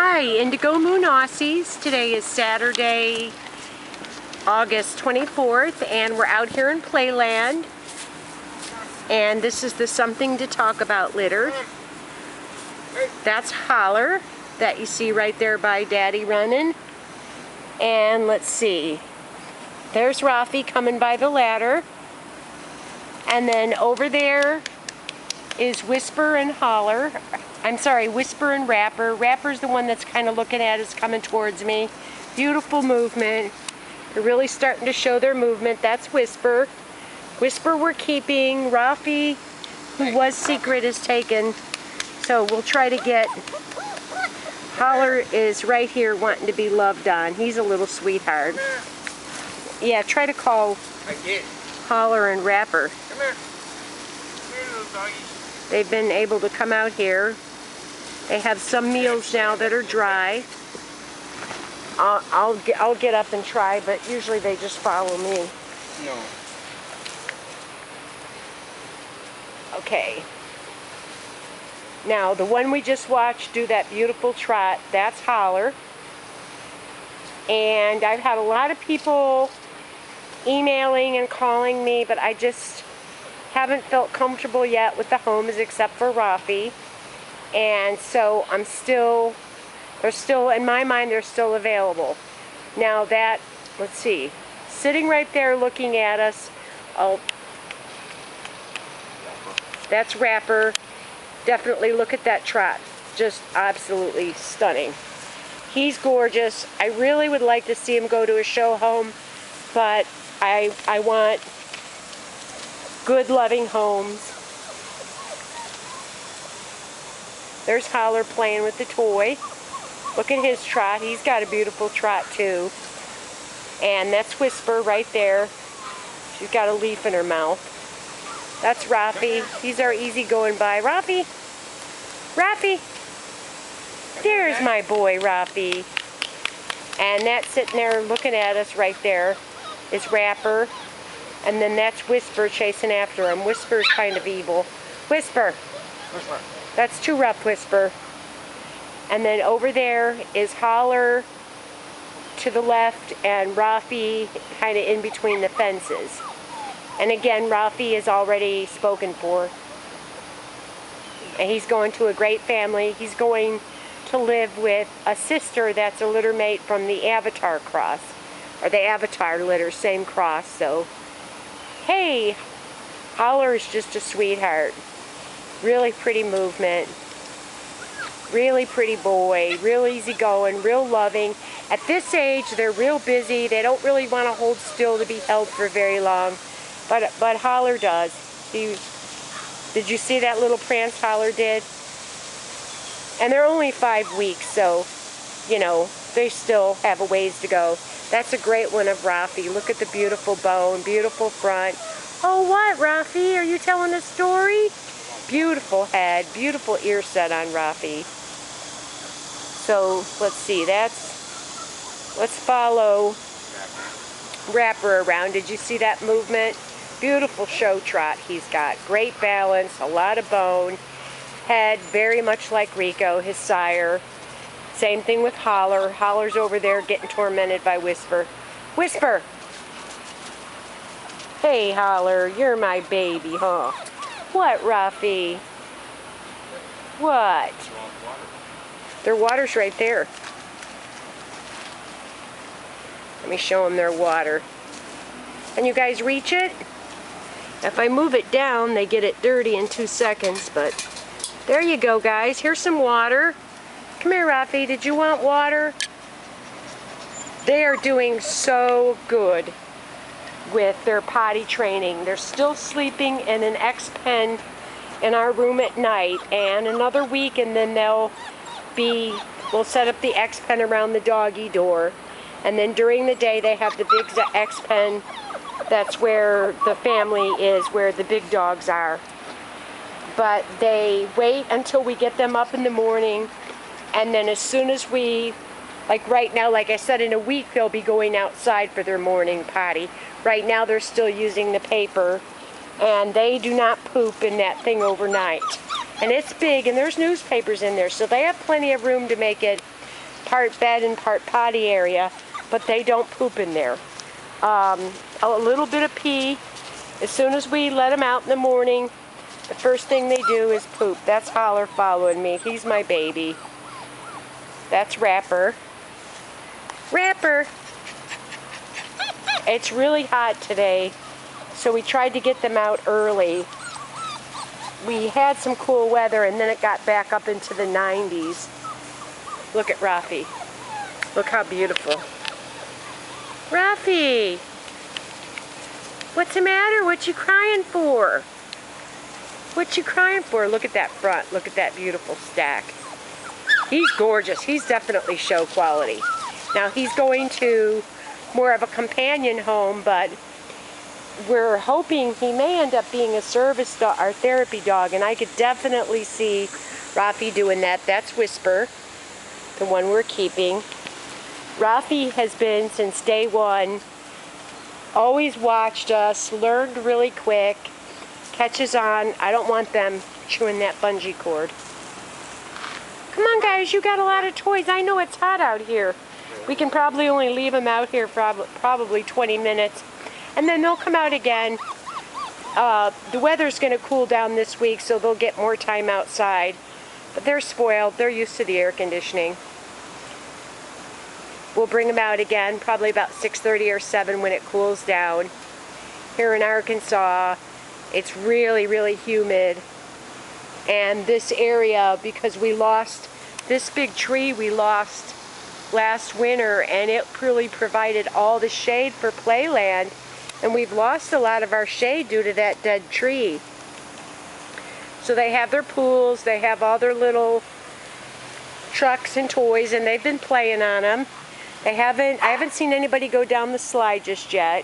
Hi, IndigoMoon Aussies. Today is Saturday, August 24th, and we're out here in Playland. And this is the Something to Talk About litter. That's Holler, that you see right there by Daddy running. And let's see, there's Rafi coming by the ladder. And then over there is Whisper and Holler. I'm sorry, Whisper and Rapper. Rapper's the one that's kind of looking at us, coming towards me. Beautiful movement. They're really starting to show their movement. That's Whisper. Whisper we're keeping. Rafi, who was secret, is taken. So we'll try to get... Holler is right here wanting to be loved on. He's a little sweetheart. Yeah, try to call Holler and Rapper. Come here. Come here, little doggies. They've been able to come out here. They have some meals now that are dry. I'll get up and try, but usually they just follow me. No. Okay. Now, the one we just watched do that beautiful trot, that's Holler. And I've had a lot of people emailing and calling me, but I just haven't felt comfortable yet with the homes except for Rafi. And so they're still, in my mind, they're still available. Now that, let's see, sitting right there looking at us, that's Rapper. Definitely look at that trot. Just absolutely stunning. He's gorgeous. I really would like to see him go to a show home, but I want good, loving homes. There's Holler playing with the toy. Look at his trot. He's got a beautiful trot too. And that's Whisper right there. She's got a leaf in her mouth. That's Rafi. He's our easygoing by. Rafi! Rafi! There's my boy, Rafi. And that's sitting there looking at us right there is Rapper. And then that's Whisper chasing after him. Whisper's kind of evil. Whisper! Whisper. That's too rough, Whisper. And then over there is Holler to the left and Rafi kind of in between the fences. And again, Rafi is already spoken for. And he's going to a great family. He's going to live with a sister that's a litter mate from the Avatar cross. Or the Avatar litter, same cross. So, hey, Holler is just a sweetheart. Really pretty movement. Really pretty boy. Real easygoing. Real loving. At this age, they're real busy. They don't really want to hold still to be held for very long. But Holler does. Did you see that little prance Holler did? And they're only 5 weeks, so, you know, they still have a ways to go. That's a great one of Rafi. Look at the beautiful bone, beautiful front. Oh, what, Rafi? Are you telling a story? Beautiful head, beautiful ear set on Rafi. So, let's see, let's follow Rapper around. Did you see that movement? Beautiful show trot he's got. Great balance, a lot of bone. Head very much like RIco, his sire. Same thing with Holler. Holler's over there getting tormented by Whisper. Whisper! Hey, Holler, you're my baby, huh? What, Rafi? What? Their water's right there. Let me show them their water. Can you guys reach it? If I move it down, they get it dirty in 2 seconds, but there you go, guys. Here's some water. Come here, Rafi. Did you want water? They are doing so good with their potty training. They're still sleeping in an X-pen in our room at night, and another week and then we'll set up the X-pen around the doggy door, and then during the day they have the big X-pen. That's where the family is, where the big dogs are. But they wait until we get them up in the morning, and then as soon as like right now, like I said, in a week they'll be going outside for their morning potty. Right now they're still using the paper, and they do not poop in that thing overnight. And it's big, and there's newspapers in there, so they have plenty of room to make it part bed and part potty area, but they don't poop in there. A little bit of pee. As soon as we let them out in the morning, the first thing they do is poop. That's Holler following me. He's my baby. That's Rapper. Rapper! It's really hot today, so we tried to get them out early. We had some cool weather, and then it got back up into the 90s. Look at Rafi. Look how beautiful. Rafi! What's the matter? What you crying for? What you crying for? Look at that front. Look at that beautiful stack. He's gorgeous. He's definitely show quality. Now he's going to more of a companion home, but we're hoping he may end up being a service dog, our therapy dog, and I could definitely see Rafi doing that. That's Whisper, the one we're keeping. Rafi has been, since day one, always watched us, learned really quick, catches on. I don't want them chewing that bungee cord. Come on guys, you got a lot of toys. I know it's hot out here. We can probably only leave them out here for probably 20 minutes. And then they'll come out again. The weather's going to cool down this week, so they'll get more time outside. But they're spoiled. They're used to the air conditioning. We'll bring them out again, probably about 6:30 or 7 when it cools down. Here in Arkansas, it's really, really humid. And this area, because we lost this big tree we lost last winter, and it really provided all the shade for Playland, and we've lost a lot of our shade due to that dead tree. So they have their pools, they have all their little trucks and toys, and they've been playing on them. I haven't seen anybody go down the slide just yet.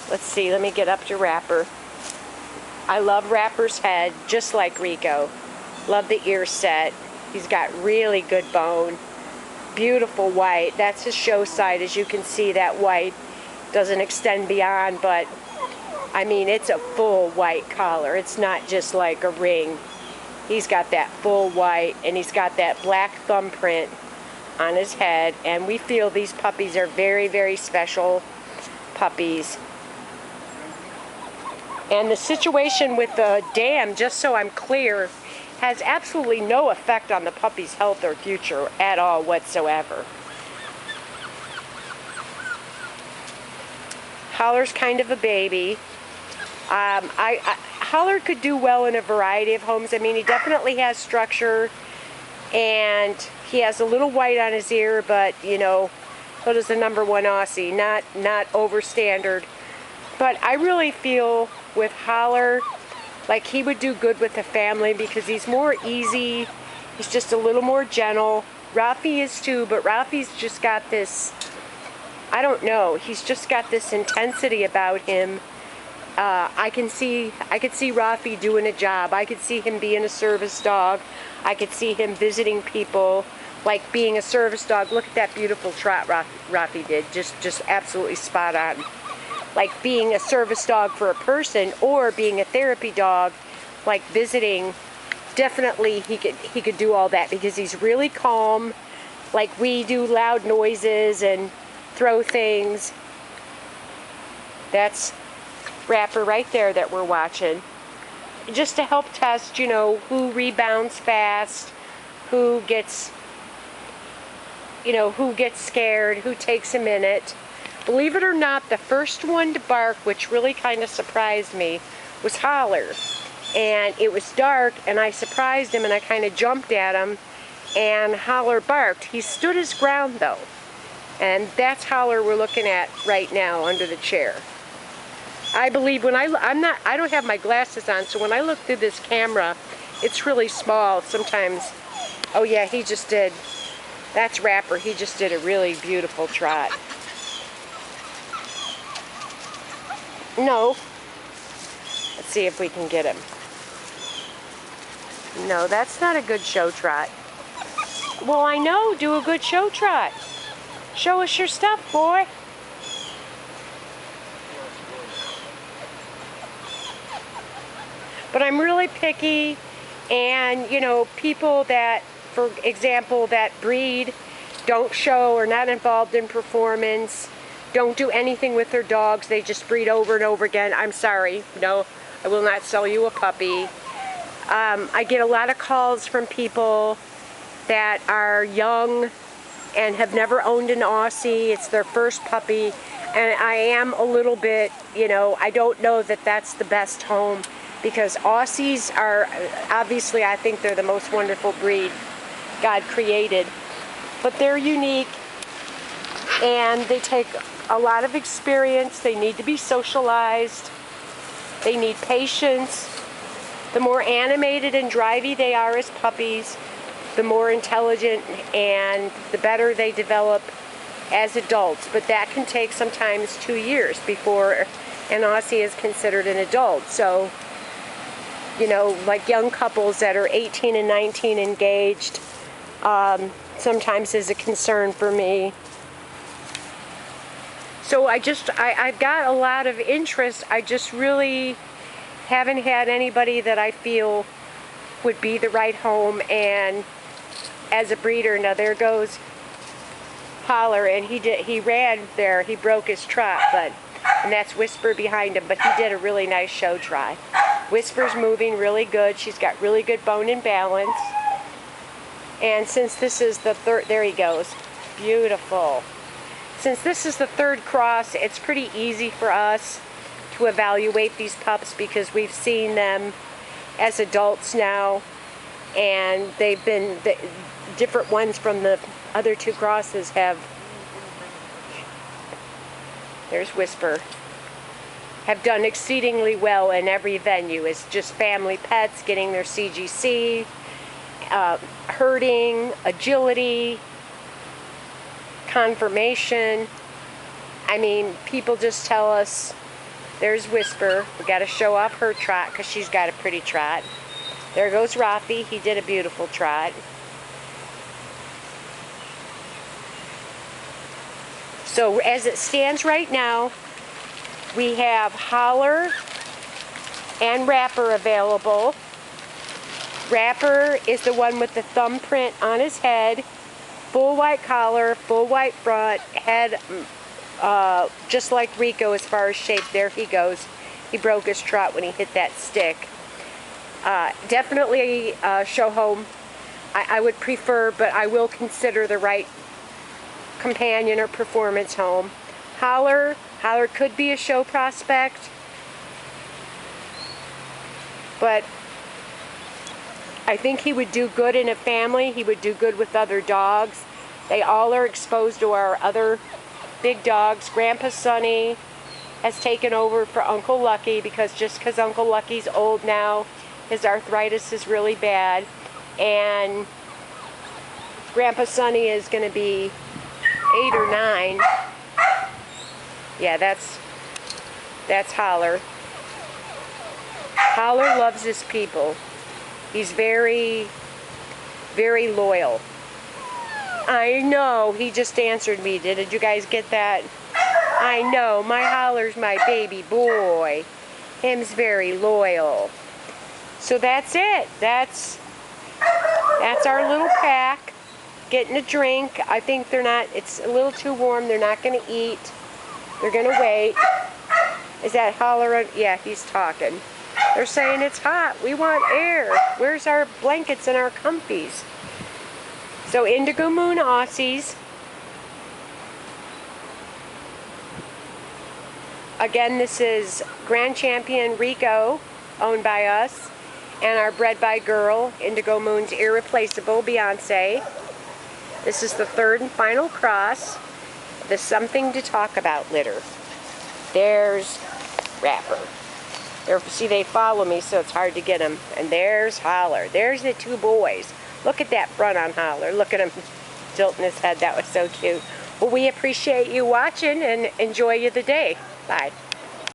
Let's see, let me get up to Rapper. I love Rapper's head, just like Rico. Love the ear set. He's got really good bone. Beautiful white. That's his show side. As you can see, that white doesn't extend beyond, but I mean, it's a full white collar. It's not just like a ring. He's got that full white, and he's got that black thumbprint on his head, and we feel these puppies are very, very special puppies. And the situation with the dam, just so I'm clear, has absolutely no effect on the puppy's health or future at all whatsoever. Holler's kind of a baby. Holler could do well in a variety of homes. I mean, he definitely has structure, and he has a little white on his ear, but, you know, so does the #1 Aussie, not over standard. But I really feel with Holler, like he would do good with the family because he's more easy. He's just a little more gentle. Rafi is too, but Rafi's just got this, I don't know, he's just got this intensity about him. I could see Rafi doing a job. I could see him being a service dog. I could see him visiting people, like being a service dog. Look at that beautiful trot Rafi did. Just absolutely spot on. Like being a service dog for a person, or being a therapy dog, like visiting. Definitely he could do all that because he's really calm. Like we do loud noises and throw things. That's Rapper right there that we're watching. Just to help test, you know, who rebounds fast, who gets, you know, who gets scared, who takes a minute. Believe it or not, the first one to bark, which really kind of surprised me, was Holler. And it was dark, and I surprised him, and I kind of jumped at him, and Holler barked. He stood his ground, though. And that's Holler we're looking at right now under the chair. I believe when I don't have my glasses on, so when I look through this camera, it's really small sometimes. Oh yeah, he just did. That's Rapper. He just did a really beautiful trot. No. Let's see if we can get him. No, that's not a good show trot. Well, I know. Do a good show trot. Show us your stuff, boy. But I'm really picky, and you know, people that, for example, that breed, don't show or not involved in performance, don't do anything with their dogs, they just breed over and over again. I'm sorry, no, I will not sell you a puppy. I get a lot of calls from people that are young and have never owned an Aussie. It's their first puppy, and I am a little bit, you know, I don't know that that's the best home, because Aussies are, obviously, I think they're the most wonderful breed God created, but they're unique, and they take a lot of experience. They need to be socialized. They need patience. The more animated and drivey they are as puppies, the more intelligent and the better they develop as adults. But that can take sometimes 2 years before an Aussie is considered an adult. So, you know, like young couples that are 18 and 19 engaged, sometimes is a concern for me. So I've got a lot of interest. I just really haven't had anybody that I feel would be the right home. And as a breeder, now there goes Holler, and he ran there, he broke his trot, and that's Whisper behind him, but he did a really nice show try. Whisper's moving really good. She's got really good bone and balance. And since this is the third, there he goes, beautiful. Since this is the third cross, it's pretty easy for us to evaluate these pups, because we've seen them as adults now, and they've been, the different ones from the other two crosses have, there's Whisper, have done exceedingly well in every venue. It's just family pets, getting their CGC, herding, agility, conformation. I mean, people just tell us, there's Whisper, we got to show off her trot because she's got a pretty trot. There goes Rafi, he did a beautiful trot. So as it stands right now, we have Holler and Rapper available. Rapper is the one with the thumbprint on his head, full white collar, full white front, head just like RIco as far as shape. There he goes. He broke his trot when he hit that stick. Definitely show home. I would prefer, but I will consider the right companion or performance home. Holler could be a show prospect, but I think he would do good in a family. He would do good with other dogs. They all are exposed to our other big dogs. Grandpa Sonny has taken over for Uncle Lucky, because Uncle Lucky's old now, his arthritis is really bad, and Grandpa Sonny is going to be 8 or 9. Yeah, that's Holler. Holler loves his people. He's very, very loyal. I know, he just answered me. Did you guys get that? I know, my Holler's my baby boy. Him's very loyal. So that's it. That's our little pack. Getting a drink. I think it's a little too warm. They're not going to eat. They're going to wait. Is that Holler? Yeah, he's talking. They're saying it's hot. We want air. Where's our blankets and our comfies? So IndigoMoon Aussies. Again, this is Grand Champion RIco, owned by us, and our bred by girl, IndigoMoon's Irreplaceable, Beyoncé. This is the third and final cross. The Something to Talk About litter. There's Rapper. See, they follow me, so it's hard to get them. And there's Holler. There's the two boys. Look at that front on Holler. Look at him tilting his head. That was so cute. Well, we appreciate you watching, and enjoy the day. Bye.